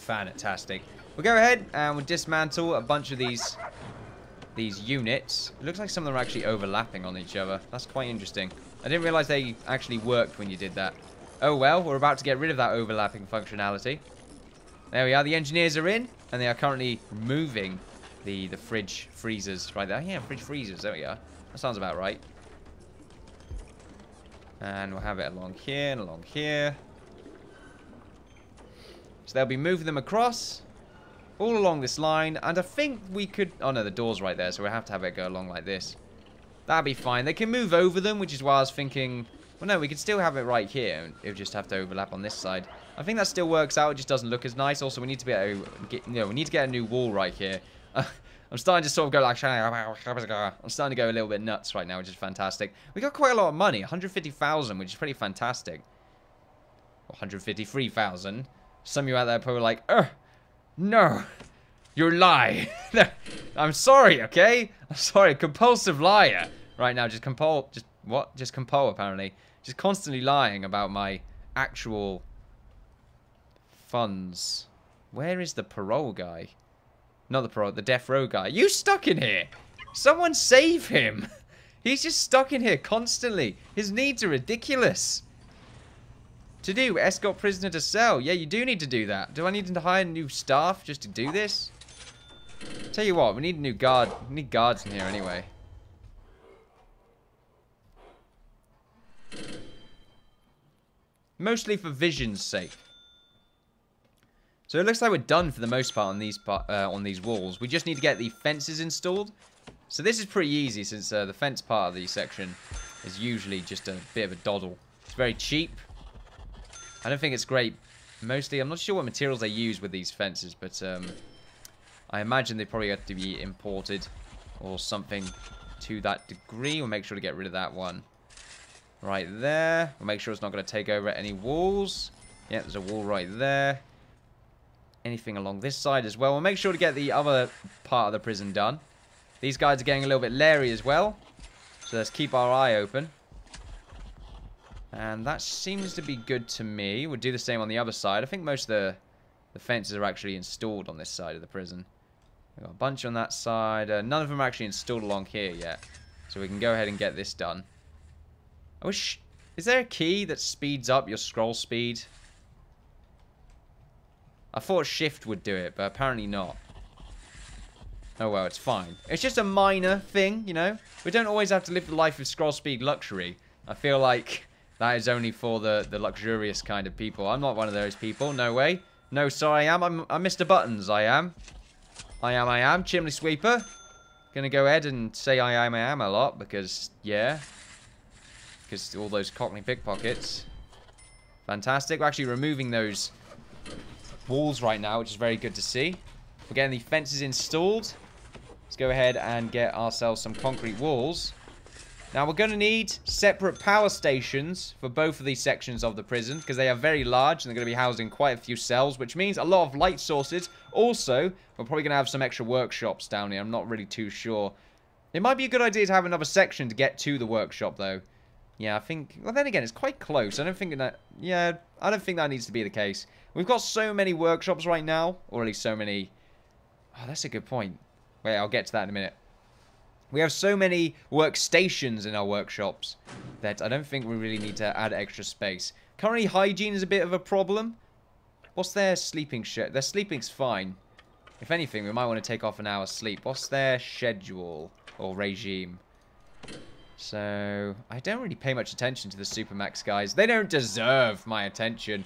Fantastic. We'll go ahead and we'll dismantle a bunch of these units. It looks like some of them are actually overlapping on each other. That's quite interesting. I didn't realize they actually worked when you did that. Oh well, we're about to get rid of that overlapping functionality. There we are. The engineers are in, and they are currently removing the fridge freezers right there. Yeah, fridge freezers. There we are. That sounds about right. And we'll have it along here and along here. So they'll be moving them across all along this line. And I think we could... Oh, no, the door's right there, so we'll have to have it go along like this. That'll be fine. They can move over them, which is why I was thinking... Well, no, we could still have it right here. It would just have to overlap on this side. I think that still works out. It just doesn't look as nice. Also, we need to be able to get... we need to get a new wall right here. I'm starting to sort of go like... I'm starting to go a little bit nuts right now, which is fantastic. We got quite a lot of money. 150,000, which is pretty fantastic. 153,000. Some of you out there are probably like, no, you lie. I'm sorry, okay? I'm sorry, compulsive liar. Right now, just compul, apparently. Just constantly lying about my actual funds. Where is the parole guy? Not the parole, the death row guy. You stuck in here. Someone save him. He's just stuck in here constantly. His needs are ridiculous. To do, escort prisoner to cell. Yeah, you do need to do that. Do I need to hire new staff just to do this? Tell you what, we need a new guard. We need guards in here anyway. Mostly for vision's sake. So it looks like we're done for the most part on these walls. We just need to get the fences installed. So this is pretty easy since the fence part of the section is usually just a bit of a doddle. It's very cheap. I don't think it's great. Mostly, I'm not sure what materials they use with these fences, but I imagine they probably have to be imported or something to that degree. We'll make sure to get rid of that one right there. We'll make sure it's not going to take over any walls. Yeah, there's a wall right there. Anything along this side as well. We'll make sure to get the other part of the prison done. These guys are getting a little bit leery as well, so let's keep our eye open. And that seems to be good to me. We'll do the same on the other side. I think most of the fences are actually installed on this side of the prison. We've got a bunch on that side. None of them are actually installed along here yet. So we can go ahead and get this done. I wish... Is there a key that speeds up your scroll speed? I thought shift would do it, but apparently not. Oh well, it's fine. It's just a minor thing, you know? We don't always have to live the life of scroll speed luxury. I feel like... That is only for the luxurious kind of people. I'm not one of those people. No way. No, sorry, I am. I'm Mr. Buttons, I am. I am. Chimney sweeper. Gonna go ahead and say I am a lot because, yeah. Because all those cockney pickpockets. Fantastic. We're actually removing those walls right now, which is very good to see. We're getting the fences installed. Let's go ahead and get ourselves some concrete walls. Now, we're going to need separate power stations for both of these sections of the prison because they are very large and they're going to be housing quite a few cells, which means a lot of light sources. Also, we're probably going to have some extra workshops down here. I'm not really too sure. It might be a good idea to have another section to get to the workshop, though. Yeah, I think... Well, then again, it's quite close. I don't think that... Yeah, I don't think that needs to be the case. We've got so many workshops right now, or at least so many... Oh, that's a good point. Wait, I'll get to that in a minute. We have so many workstations in our workshops that I don't think we really need to add extra space. Currently, hygiene is a bit of a problem. What's their sleeping schedule? Their sleeping's fine. If anything, we might want to take off an hour's sleep. What's their schedule or regime? So, I don't really pay much attention to the Supermax guys. They don't deserve my attention.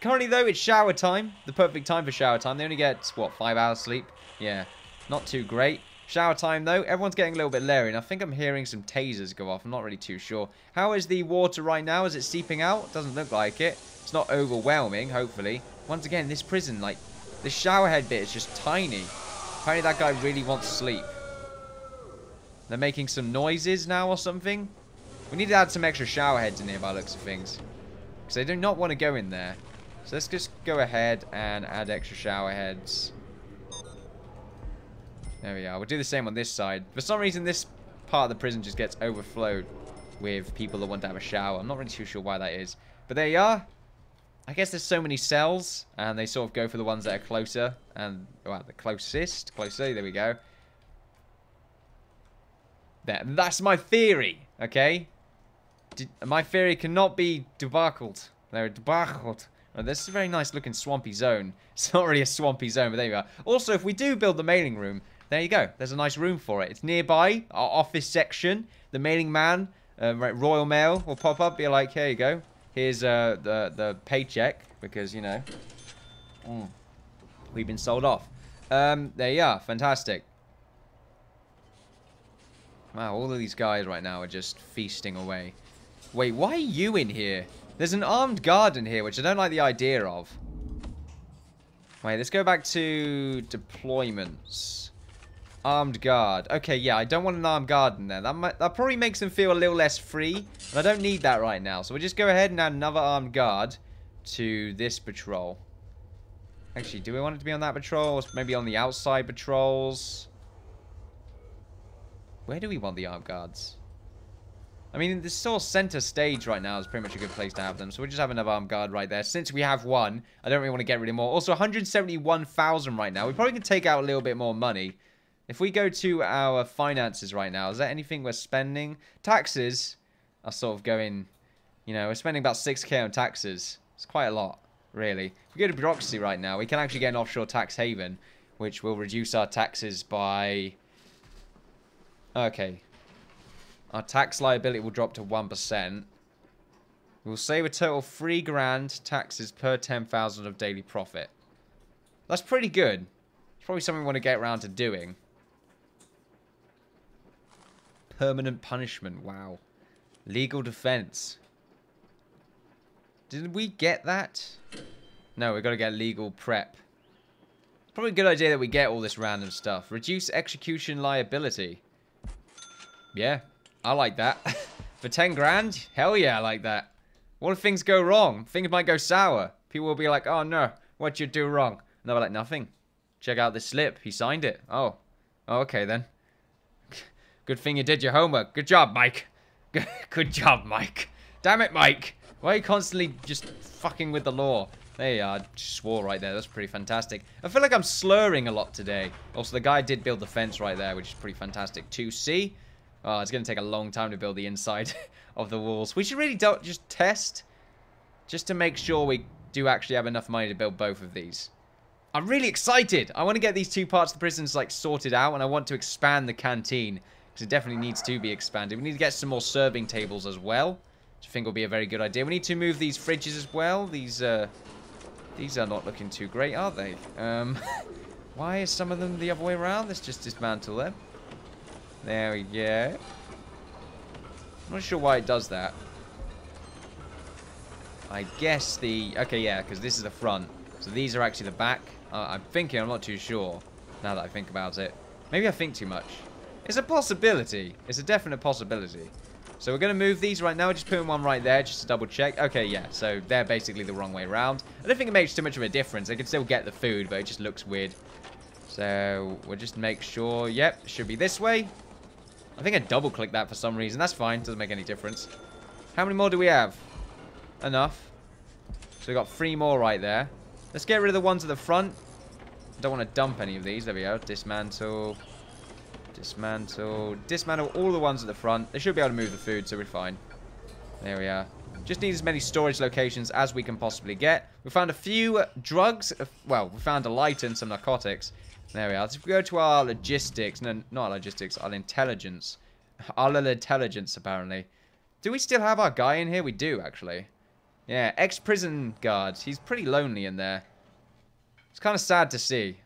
Currently, though, it's shower time. The perfect time for shower time. They only get, what, 5 hours sleep? Yeah, not too great. Shower time, though. Everyone's getting a little bit leery, and I think I'm hearing some tasers go off. I'm not really too sure. How is the water right now? Is it seeping out? Doesn't look like it. It's not overwhelming, hopefully. Once again, this prison, like, the shower head bit is just tiny. Apparently that guy really wants sleep. They're making some noises now or something. We need to add some extra shower heads in here by the looks of things. Because they do not want to go in there. So let's just go ahead and add extra shower heads. There we are. We'll do the same on this side. For some reason, this part of the prison just gets overflowed with people that want to have a shower. I'm not really too sure why that is. But there you are. I guess there's so many cells, and they sort of go for the ones that are closer. And, well, the closest. Closer, there we go. There, that's my theory, okay? My theory cannot be debacled. They're debacled. Oh, this is a very nice looking swampy zone. It's not really a swampy zone, but there you are. Also, if we do build the mailing room, there you go. There's a nice room for it. It's nearby our office section. The mailing man, Royal Mail, will pop up. Be like, here you go. Here's the paycheck because, you know, we've been sold off. There you are. Fantastic. Wow, all of these guys right now are just feasting away. Wait, why are you in here? There's an armed guard in here, which I don't like the idea of. Wait, let's go back to deployments. Armed guard. Okay, yeah, I don't want an armed guard in there. That probably makes them feel a little less free. And I don't need that right now. So we'll just go ahead and add another armed guard to this patrol. Actually, do we want it to be on that patrol? Or maybe on the outside patrols? Where do we want the armed guards? I mean, the sort of center stage right now is pretty much a good place to have them. So we'll just have another armed guard right there. Since we have one, I don't really want to get rid of more. Also, 171,000 right now. We probably can take out a little bit more money. If we go to our finances right now, is there anything we're spending? Taxes are sort of going, you know, we're spending about 6k on taxes. It's quite a lot, really. If we go to bureaucracy right now, we can actually get an offshore tax haven, which will reduce our taxes by... Okay. Our tax liability will drop to 1%. We'll save a total of 3 grand taxes per 10,000 of daily profit. That's pretty good. It's probably something we want to get around to doing. Permanent punishment. Wow. Legal defense. Did we get that? No, we've got to get legal prep. Probably a good idea that we get all this random stuff. Reduce execution liability. Yeah, I like that. For 10 grand? Hell yeah, I like that. What if things go wrong? Things might go sour. People will be like, oh no, what'd you do wrong? And they'll be like, nothing. Check out this slip. He signed it. Oh, okay then. Good thing you did your homework. Good job, Mike. Good job, Mike. Damn it, Mike. Why are you constantly just fucking with the law? There you are. Just swore right there. That's pretty fantastic. I feel like I'm slurring a lot today. Also, the guy did build the fence right there, which is pretty fantastic. 2C. Oh, it's going to take a long time to build the inside of the walls. We should really just test. Just to make sure we do actually have enough money to build both of these. I'm really excited. I want to get these 2 parts of the prisons like sorted out. And I want to expand the canteen. Because it definitely needs to be expanded. We need to get some more serving tables as well. Which I think will be a very good idea. We need to move these fridges as well. These are not looking too great, are they? Why is some of them the other way around? Let's just dismantle them. There we go. I'm not sure why it does that. I guess the... Okay, yeah, because this is the front. So these are actually the back. I'm thinking, I'm not too sure. Now that I think about it. Maybe I think too much. It's a possibility. It's a definite possibility. So we're going to move these right now. Just putting one right there just to double check. Okay, yeah. So they're basically the wrong way around. I don't think it makes too much of a difference. They can still get the food, but it just looks weird. So we'll just make sure. Yep, it should be this way. I think I double-clicked that for some reason. That's fine. Doesn't make any difference. How many more do we have? Enough. So we've got 3 more right there. Let's get rid of the ones at the front. I don't want to dump any of these. There we go. Dismantle. Dismantle. Dismantle all the ones at the front. They should be able to move the food, so we're fine. There we are. Just need as many storage locations as we can possibly get. We found a few drugs. Well, we found a light and some narcotics. There we are. Let's go to our logistics. No, not our logistics. Our intelligence. Our little intelligence, apparently. Do we still have our guy in here? We do, actually. Yeah, ex-prison guard. He's pretty lonely in there. It's kind of sad to see.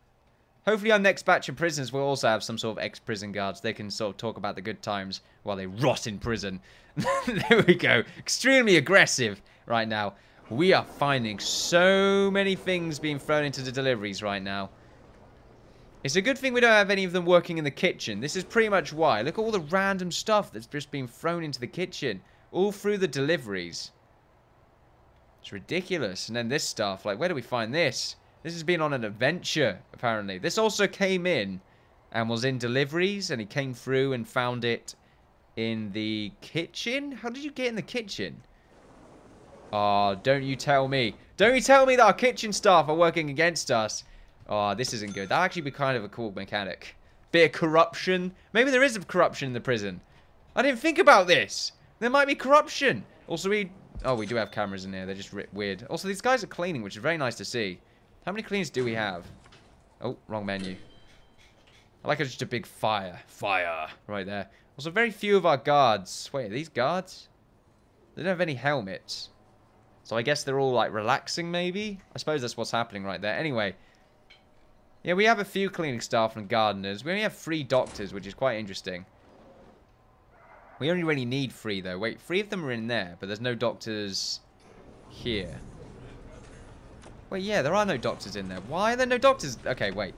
Hopefully our next batch of prisoners will also have some sort of ex-prison guards. They can sort of talk about the good times while they rot in prison. There we go. Extremely aggressive right now. We are finding so many things being thrown into the deliveries right now. It's a good thing we don't have any of them working in the kitchen. This is pretty much why. Look at all the random stuff that's just being thrown into the kitchen. All through the deliveries. It's ridiculous. And then this stuff. Like, where do we find this? This has been on an adventure, apparently. This also came in and was in deliveries. And he came through and found it in the kitchen? How did you get in the kitchen? Oh, don't you tell me. Don't you tell me that our kitchen staff are working against us. Oh, this isn't good. That'd actually be kind of a cool mechanic. Bit of corruption. Maybe there is corruption in the prison. I didn't think about this. There might be corruption. Also, we do have cameras in here. They're just weird. Also, these guys are cleaning, which is very nice to see. How many cleans do we have? Oh, wrong menu. I like it's just a big fire. Fire. Right there. Also, very few of our guards. Wait, are these guards? They don't have any helmets. So I guess they're all, like, relaxing, maybe? I suppose that's what's happening right there. Anyway. Yeah, we have a few cleaning staff and gardeners. We only have 3 doctors, which is quite interesting. We only really need 3, though. Wait, 3 of them are in there, but there's no doctors here. Wait, yeah, there are no doctors in there. Why are there no doctors? Okay, wait.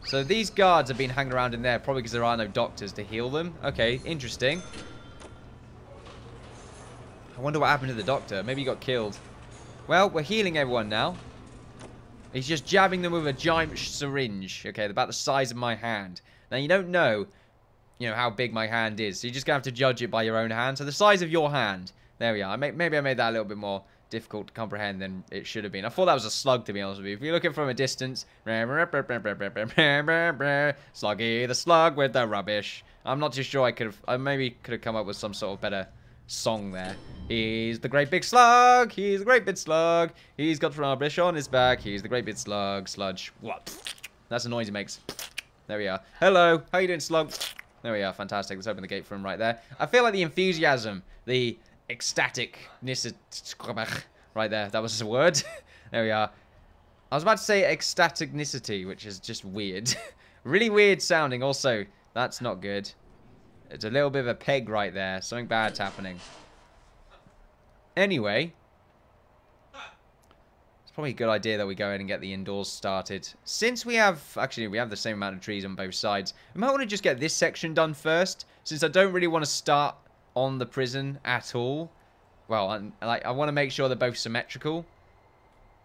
So these guards have been hanging around in there probably because there are no doctors to heal them. Okay, interesting. I wonder what happened to the doctor. Maybe he got killed. Well, we're healing everyone now. He's just jabbing them with a giant syringe. Okay, about the size of my hand. Now, you don't know, how big my hand is. So you're just going to have to judge it by your own hand. So the size of your hand. There we are. Maybe I made that a little bit more difficult to comprehend than it should have been. I thought that was a slug, to be honest with you. If you look at it from a distance. Sluggy the slug with the rubbish. I'm not too sure I maybe could have come up with some sort of better song there. He's the great big slug. He's the great big slug. He's got rubbish on his back. He's the great big slug. Sludge. What? That's the noise he makes. There we are. Hello. How you doing, slug? There we are. Fantastic. Let's open the gate for him right there. I feel like the enthusiasm, the ecstaticness right there. That was a word. There we are. I was about to say ecstaticnicity, which is just weird. Really weird sounding. Also, that's not good. It's a little bit of a peg right there. Something bad's happening. Anyway. It's probably a good idea that we go ahead and get the indoors started. Since we have... Actually, we have the same amount of trees on both sides. We might want to just get this section done first. Since I don't really want to start on the prison at all. Well, I want to make sure they're both symmetrical.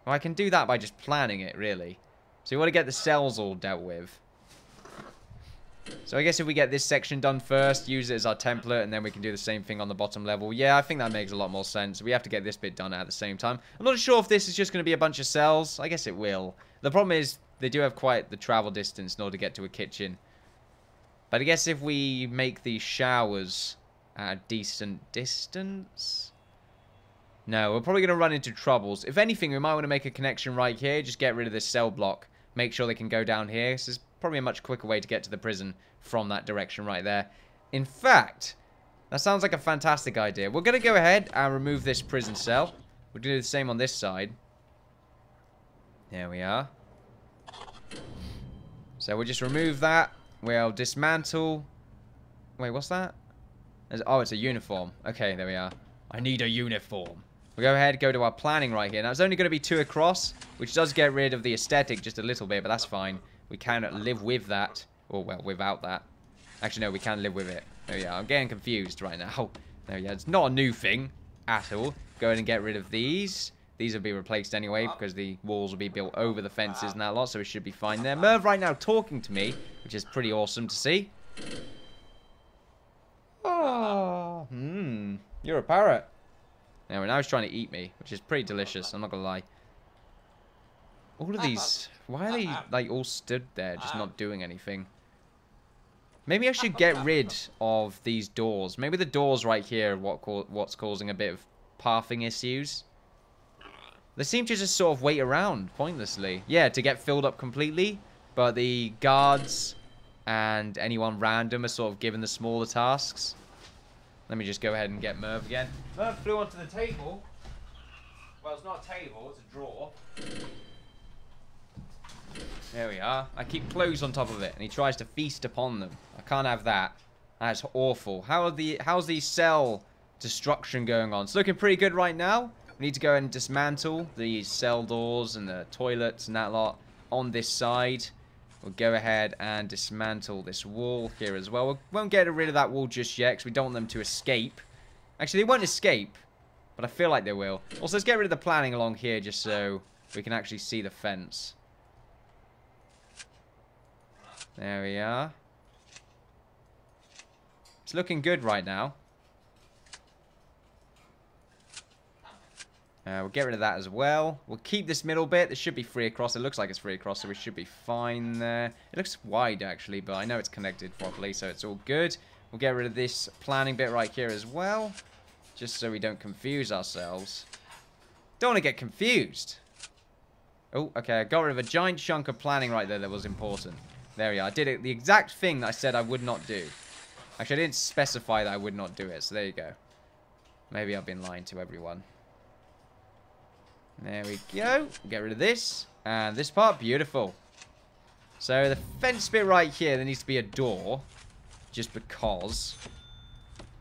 Well, I can do that by just planning it, really. So we want to get the cells all dealt with. So I guess if we get this section done first, use it as our template, and then we can do the same thing on the bottom level. Yeah, I think that makes a lot more sense. We have to get this bit done at the same time. I'm not sure if this is just going to be a bunch of cells. I guess it will. The problem is they do have quite the travel distance in order to get to a kitchen. But I guess if we make these showers at a decent distance... No, we're probably going to run into troubles. If anything, we might want to make a connection right here. Just get rid of this cell block. Make sure they can go down here. This is probably a much quicker way to get to the prison from that direction right there. In fact, that sounds like a fantastic idea. We're going to go ahead and remove this prison cell. We'll do the same on this side. There we are. So we'll just remove that. We'll dismantle. Wait, what's that? Oh, it's a uniform. Okay, there we are. I need a uniform. We'll go ahead, go to our planning right here. Now, it's only going to be 2 across, which does get rid of the aesthetic just a little bit, but that's fine. We can live with that. Or, well, without that. Actually, no, we can live with it. There we are. I'm getting confused right now. There we are. It's not a new thing at all. Go ahead and get rid of these. These will be replaced anyway, because the walls will be built over the fences and that lot, so it should be fine there. Merv right now talking to me, which is pretty awesome to see. Oh, you're a parrot. Anyway, now he's trying to eat me, which is pretty delicious, I'm not gonna lie. All of these, why are they, like, all stood there, just not doing anything? Maybe I should get rid of these doors. Maybe the doors right here are what's causing a bit of pathing issues. They seem to just sort of wait around, pointlessly. Yeah, to get filled up completely, but the guards and anyone random are sort of given the smaller tasks. Let me just go ahead and get Merv again. Merv flew onto the table. Well, it's not a table, it's a drawer. There we are. I keep clothes on top of it, and he tries to feast upon them. I can't have that. That's awful. How's the cell destruction going on? It's looking pretty good right now. We need to go ahead and dismantle the cell doors and the toilets and that lot on this side. We'll go ahead and dismantle this wall here as well. We won't get rid of that wall just yet because we don't want them to escape. Actually, they won't escape, but I feel like they will. Also, let's get rid of the planning along here just so we can actually see the fence. There we are. It's looking good right now. We'll get rid of that as well. We'll keep this middle bit. This should be free across. It looks like it's free across, so we should be fine there. It looks wide, actually, but I know it's connected properly, so it's all good. We'll get rid of this planning bit right here as well, just so we don't confuse ourselves. Don't want to get confused. Oh, okay. I got rid of a giant chunk of planning right there that was important. There we are. I did it, the exact thing that I said I would not do. Actually, I didn't specify that I would not do it, so there you go. Maybe I've been lying to everyone. There we go. Get rid of this. And this part, beautiful. So the fence bit right here, there needs to be a door. Just because.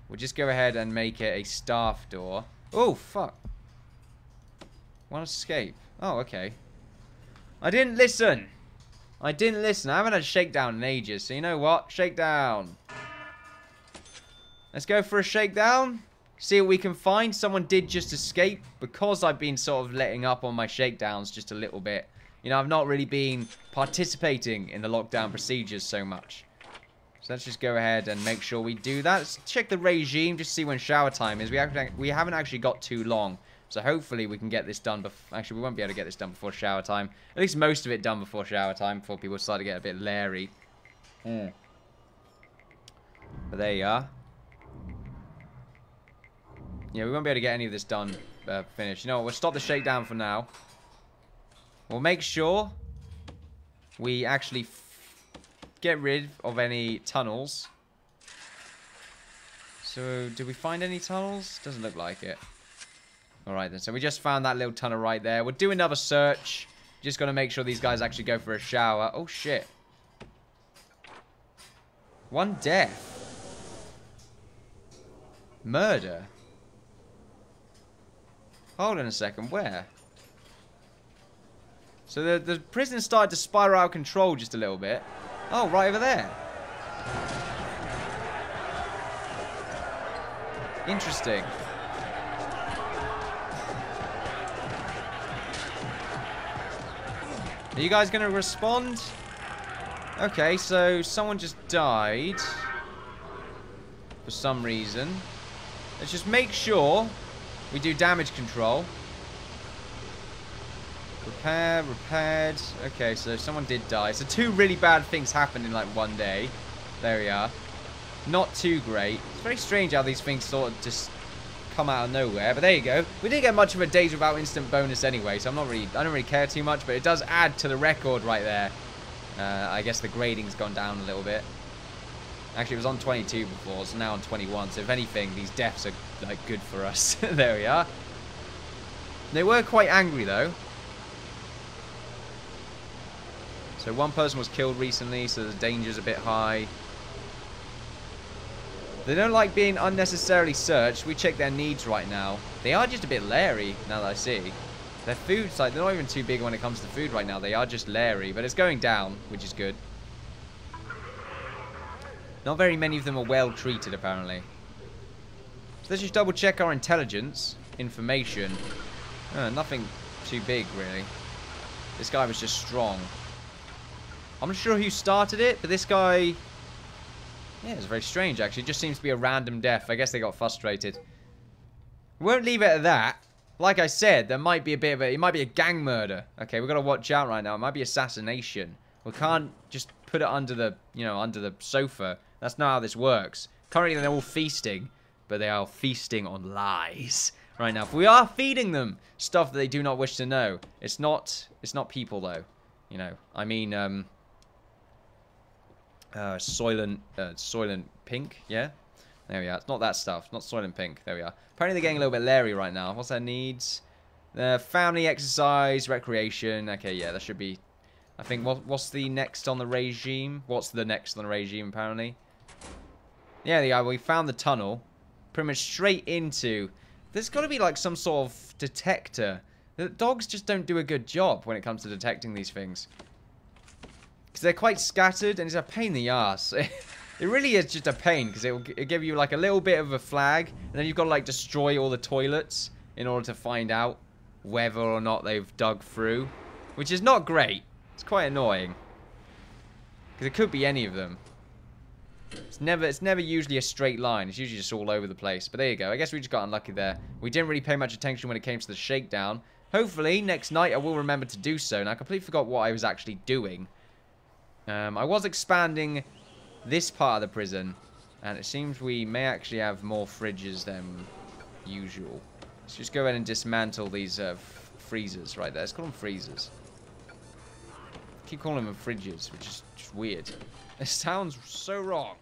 We'll just go ahead and make it a staff door. Oh, fuck. One escape. Oh, okay. I didn't listen. I didn't listen. I haven't had a shakedown in ages. So you know what? Shakedown. Let's go for a shakedown. See what we can find. Someone did just escape because I've been sort of letting up on my shakedowns just a little bit. You know, I've not really been participating in the lockdown procedures so much. So let's just go ahead and make sure we do that. Let's check the regime, just see when shower time is. We haven't actually got too long. So hopefully we can get this done before... Actually, we won't be able to get this done before shower time. At least most of it done before shower time, before people start to get a bit leery. But there you are. Yeah, we won't be able to get any of this done, finished. You know what, we'll stop the shakedown for now. We'll make sure we actually get rid of any tunnels. So, did we find any tunnels? Doesn't look like it. Alright then, so we just found that little tunnel right there. We'll do another search. Just got to make sure these guys actually go for a shower. Oh, shit. One death. Murder. Hold on a second, where? So the prison started to spiral out of control just a little bit. Oh, right over there. Interesting. Are you guys going to respond? Okay, so someone just died. For some reason. Let's just make sure we do damage control. Repair, repaired. Okay, so someone did die. So 2 really bad things happened in like one day. There we are. Not too great. It's very strange how these things sort of just come out of nowhere. But there you go. We didn't get much of a days without instant bonus anyway, so I don't really care too much. But it does add to the record right there. I guess the grading's gone down a little bit. Actually, it was on 22 before, so now on 21. So if anything, these deaths are like good for us. There we are. They were quite angry though. So one person was killed recently, so the danger's a bit high. They don't like being unnecessarily searched. We check their needs right now. They are just a bit leery, now that I see. Their food's like, they're not even too big when it comes to food right now. They are just leery, but it's going down, which is good. Not very many of them are well treated, apparently. So let's just double check our intelligence. Information. Nothing too big, really. This guy was just strong. I'm not sure who started it, but this guy... Yeah, it's very strange, actually. It just seems to be a random death. I guess they got frustrated. We won't leave it at that. Like I said, there might be a bit of a... It might be a gang murder. Okay, we've got to watch out right now. It might be assassination. We can't just put it under the, you know, under the sofa. That's not how this works. Currently, they're all feasting. But they are feasting on lies right now. If we are feeding them stuff that they do not wish to know. It's not people, though. You know, I mean... Soylent Pink, yeah? There we are. It's not that stuff. Not Soylent Pink. There we are. Apparently they're getting a little bit leery right now. What's their needs? Family, exercise, recreation. Okay, yeah, that should be... I think, what's the next on the regime? What's the next on the regime, apparently? Yeah, there you are. We found the tunnel. Pretty much straight into... There's got to be, like, some sort of detector. The dogs just don't do a good job when it comes to detecting these things. Because they're quite scattered, and it's a pain in the ass. It really is just a pain, because it'll give you, like, a little bit of a flag, and then you've got to, like, destroy all the toilets in order to find out whether or not they've dug through. Which is not great. It's quite annoying. Because it could be any of them. It's never usually a straight line. It's usually just all over the place. But there you go. I guess we just got unlucky there. We didn't really pay much attention when it came to the shakedown. Hopefully, next night I will remember to do so. And I completely forgot what I was actually doing. I was expanding this part of the prison. And it seems we may actually have more fridges than usual. Let's just go ahead and dismantle these freezers right there. Let's call them freezers. Keep calling them fridges, which is just weird. It sounds so wrong.